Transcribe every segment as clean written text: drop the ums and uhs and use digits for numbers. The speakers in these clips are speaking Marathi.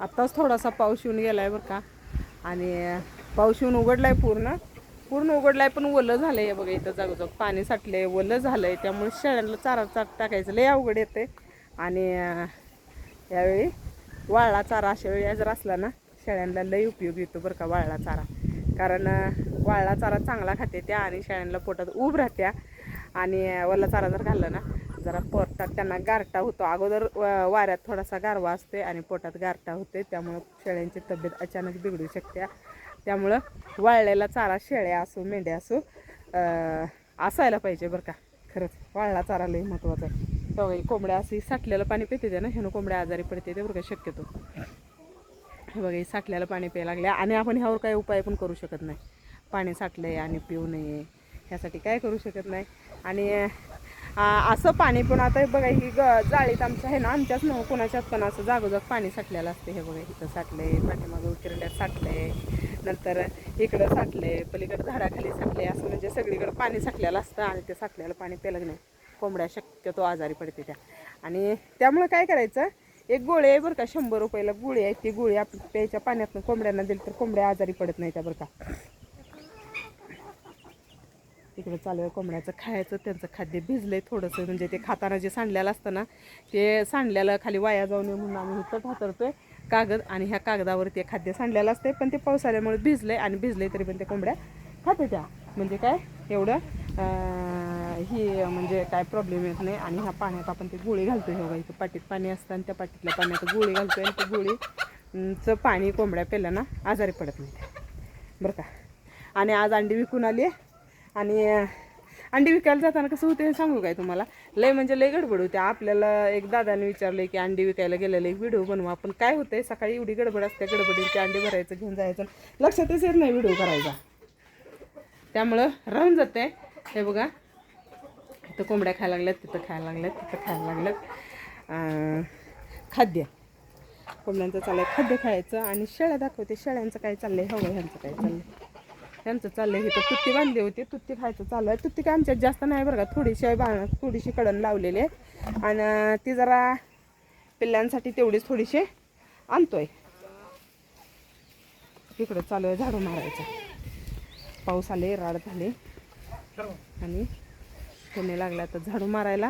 आत्ताच थोडासा पाऊस येऊन गेला आहे बरं का. आणि पाऊस येऊन उघडला आहे, पूर्ण उघडला आहे, पण ओलं झालं आहे बघा. इथं जागोजाग पाणी साठलं आहे, ओलं झालं आहे. त्यामुळे शेळ्यांना चारा टाकायचं लय अवघड येते. आणि यावेळी वाळला चारा अशा वेळी जर असला ना शेळ्यांना लय उपयोग येतो बरं का वाळला चारा. कारण वाळला चारा चांगला खाते त्या आणि शेळ्यांना पोटात ऊब राहत्या. आणि वल्ला चारा जर खाल्ला ना जरा पोटात त्यांना गारटा होतो. अगोदर वाऱ्यात थोडासा गारवा असते आणि पोटात गारटा होते, त्यामुळं शेळ्यांची तब्येत अचानक बिघडू शकते. त्यामुळं वाळलेला चारा शेळ्या असो मेंढ्या असो असायला पाहिजे बरं का. खरंच वाळला चारा लई महत्त्वाचा आहे. तेव्हा कोंबड्या अशी साठलेलं पाणी पिते ते ना, ह्यानं कोंबड्या आजारी पडते ते बरं का शक्यतो. हे बघा साठलेलं पाणी प्यायला लागले आणि आपण ह्यावर काही उपाय पण करू शकत नाही. पाणी साठलं आहे आणि पिऊ नये ह्यासाठी काय करू शकत नाही. आणि असं पाणी पण आता बघा ही जाळीत आमचं आहे ना, आमच्याच न कोणाच्यात पण असं जागोजाग पाणी साठलेलं असते. हे बघा इथं साठलं आहे, पाठीमागं उकिरड्यात साठलं आहे, नंतर इकडं साठलं आहे, पलीकडं झाडाखाली साठले, असं म्हणजे सगळीकडं पाणी साठलेलं असतं. आणि ते साठलेलं पाणी प्यायलं नाही कोंबड्या शक्यतो आजारी पडते त्या. आणि त्यामुळं काय करायचं, एक गोळी आहे बरं का, 100 रुपयाला गोळी आहे. ती गोळी आपण प्यायच्या पाण्यातून कोंबड्यांना दिली तर कोंबड्या आजारी पडत नाही त्या बरं का. तिकडे चालू आहे कोंबड्याचं खायचं. त्यांचं खाद्य भिजलं आहे थोडंसं, म्हणजे ते खाताना जे सांडलेलं असतं ना ते सांडलेलं खाली वाया जाऊ नये म्हणून आम्ही इथं हातरतो आहे कागद. आणि ह्या कागदावर ते खाद्य सांडलेलं असते, पण ते पाऊस आल्यामुळे भिजलं आहे आणि भिजले तरी पण ते कोंबड्या खाते त्या. म्हणजे काय एवढं ही म्हणजे काय प्रॉब्लेम येत नाही. आणि ह्या पाण्यात आपण ते गोळी घालतो. हे बघा इथं पाटीत पाणी असतं आणि त्या पाटीतल्या पाण्यात गोळी घालतो आणि ते गोळीचं पाणी कोंबड्या प्यायला ना आजारी पडत नाही बरं का. आणि आज अंडी विकून आली. आणि अंडी विकायला जाताना कसं होते हे सांगू काय तुम्हाला, लय म्हणजे लय गडबड होते. आपल्याला एक दादाने विचारले की अंडी विकायला गेलेलं एक व्हिडिओ बनवा, पण काय होतंय सकाळी एवढी गडबड असते, गडबडीची अंडी भरायचं घेऊन जायचं लक्षातच येत नाही व्हिडिओ करायचा, त्यामुळं राहून जाते. हे बघा इथं कोंबड्या खायला लागल्यात, तिथं खायला लागल्यात, तिथं खायला लागल्यात. खाद्य कोंबड्यांचं चाललंय खाद्य खायचं. आणि शेळ्या दाखवते शेळ्यांचं काय चाललंय. हवं ह्यांचं काय चाललंय, त्यांचं चाललंय इथं तुत्ती बांधली होती, तुत्ती खायचं चालू आहे. तुत्ती काय आमच्यात जास्त नाही बरं का, थोडीशी कडण लावलेली आहे. आणि ती जरा पिल्लांसाठी तेवढीच थोडीशी आणतोय. इकडं चालू आहे झाडू मारायचं. पाऊस आले राड झाले आणि कोणी लागला तर झाडू मारायला.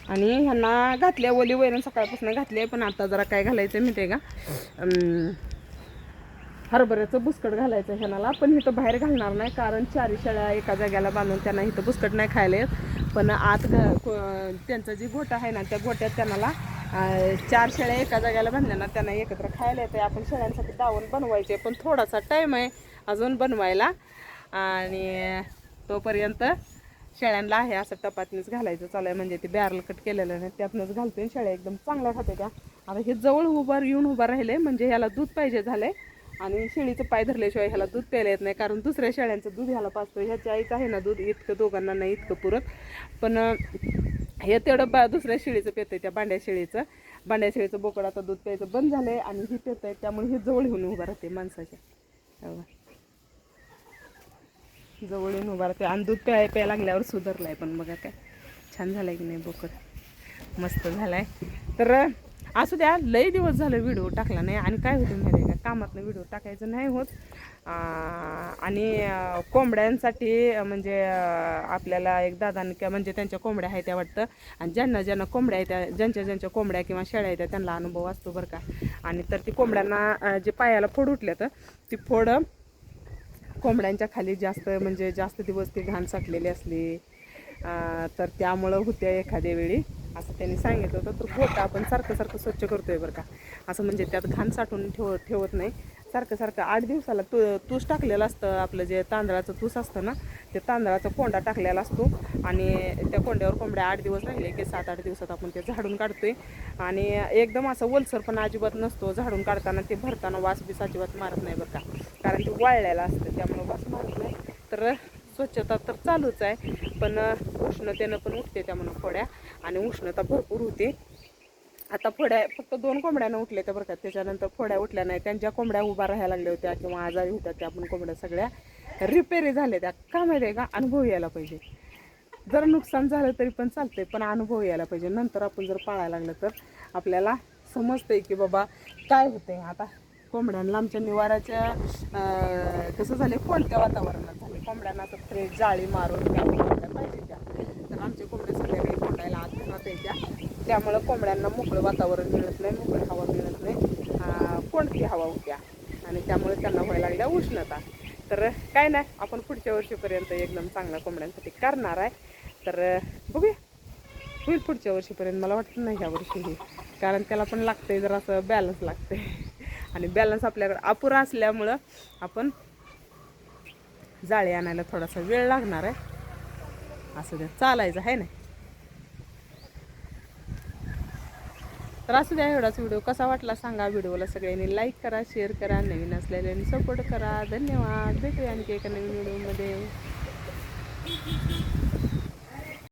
आणि ह्यांना घातल्या ओली वैरण सकाळपासून घातली आहे, पण आता जरा काय घालायचं माहिती आहे का, हरभऱ्याचं बुसकट घालायचं ह्याला. पण इथं बाहेर घालणार नाही, कारण 4 शेळ्या एका जाग्याला बांधून त्यांना इथं बुसकट नाही खायला येत. पण आत त्यांचं जी गोठा आहे ना त्या गोट्यात त्यांना 4 शेळ्या एका जाग्याला बांधल्या ना त्यांना एकत्र खायला येते. आपण शेळ्यांसाठी दावण बनवायचे, पण थोडासा टाईम आहे अजून बनवायला. आणि तोपर्यंत शेळ्यांना आहे असं टपातनीच घालायचं चालू आहे. म्हणजे ते बॅरल कट केलेलं नाही त्यातनंच घालतोय. शेळ्या एकदम चांगल्या खाते त्या. आता हे जवळ येऊन उभा राहिले म्हणजे ह्याला दूध पाहिजे झालंय. आणि शेळीचं पाय धरल्याशिवाय ह्याला दूध प्यायला येत नाही, कारण दुसऱ्या शेळ्यांचं दूध ह्याला पाजतो. ह्याच्या आईचं आहे ना दूध इतकं दोघांना नाही इतकं पुरत, पण हे तेवढं दुसऱ्या शेळीचं पितं. त्या बांड्या शेळीचं बोकड आता दूध प्यायचं बंद झालंय आणि ही पित आहे, त्यामुळे हे जवळ येऊन उभा राहते माणसाच्या. जवळ येऊन उभा राहते आणि दूध प्यायला लागल्यावर सुधारलाय. पण बघा काय छान झालंय की नाही, बोकड मस्त झालाय. तर असू द्या, लई दिवस झालं व्हिडिओ टाकला नाही. आणि काय होतं माहिती आहे का, कामातनं व्हिडिओ टाकायचं नाही होत. आणि कोंबड्यांसाठी म्हणजे आपल्याला एक दादाने म्हणजे त्यांच्या कोंबड्या आहेत त्या वाटतं, आणि ज्यांना कोंबड्या आहेत त्या ज्यांच्या कोंबड्या किंवा शेळ्या आहेत त्यांना अनुभव असतो बरं का. आणि तर ती कोंबड्यांना जे पायाला फोड उठल्या तर ती फोड कोंबड्यांच्या खाली जास्त दिवस ती घाण साठलेली असली तर त्यामुळं होत्या एखाद्या वेळी असं त्यांनी सांगितलं होतं. तर गोठा आपण सारखं स्वच्छ करतोय बरं का, असं म्हणजे त्यात घाण साठवून ठेवत नाही. सारखं 8 दिवसाला तूस टाकलेलं असतं. आपलं जे तांदळाचं तूस असतं ना ते तांदळाचा कोंडा टाकलेला असतो. आणि त्या कोंड्यावर कोंबड्या 8 दिवस राहिले की 7-8 दिवसात आपण ते झाडून काढतोय. आणि एकदम असं ओलसर पण अजिबात नसतो. झाडून काढताना ते भरताना वास बीस अजिबात मारत नाही बरं का, कारण ते वाळलेलं असतं त्यामुळं वास मारत नाही. तर स्वच्छता तर चालूच आहे, पण उष्णतेनं पण उठते त्यामुळं फोड्या, आणि उष्णता भरपूर होते. आता फोड्या फक्त 2 कोंबड्यानं उठल्या त्या बरं का, त्याच्यानंतर फोड्या उठल्या नाही. त्यांच्या कोंबड्या उभा राहायला लागल्या होत्या किंवा आजारी होत्या त्या पण कोंबड्या सगळ्या. रिपेअरी झाले त्या का माहिती आहे का, अनुभव यायला पाहिजे. जर नुकसान झालं तरी पण चालतंय, पण अनुभव यायला पाहिजे. नंतर आपण जर पाळायला लागलं तर आपल्याला समजतंय की बाबा काय होतंय. आता कोंबड्यांना आमच्या निवाराच्या कसं झाले, कोणत्या वातावरणात झाले कोंबड्यांना आता फ्रेश जाळी मारून त्या कोंबड्या पाहिजे त्या. तर आमचे कोंबडे संध्याकाळी कोंडायला आत घरात यायच्या, त्यामुळं कोंबड्यांना मोकळं वातावरण मिळत नाही, मोकळी हवा मिळत नाही, कोणती हवा होत्या आणि त्यामुळे त्यांना व्हायला लागल्या उष्णता. तर काय नाही, आपण पुढच्या वर्षीपर्यंत एकदम चांगला कोंबड्यांसाठी करणार आहे. तर बघूया, होईल पुढच्या वर्षीपर्यंत. मला वाटतं नाही ह्या वर्षी होईल, कारण त्याला पण लागतंय जर असं बॅलन्स लागतंय आणि बॅलन्स आपल्याकडे अपुरा असल्यामुळं आपण जाळी आणायला थोडासा वेळ लागणार आहे. असं द्या, चालायचं आहे ना. तर असू द्या, एवढाच व्हिडिओ. कसा वाटला सांगा. व्हिडिओला सगळ्यांनी लाईक करा, शेअर करा, नवीन असलेल्यांनी सपोर्ट करा. धन्यवाद. भेटूया आणखी एका नवीन व्हिडिओमध्ये.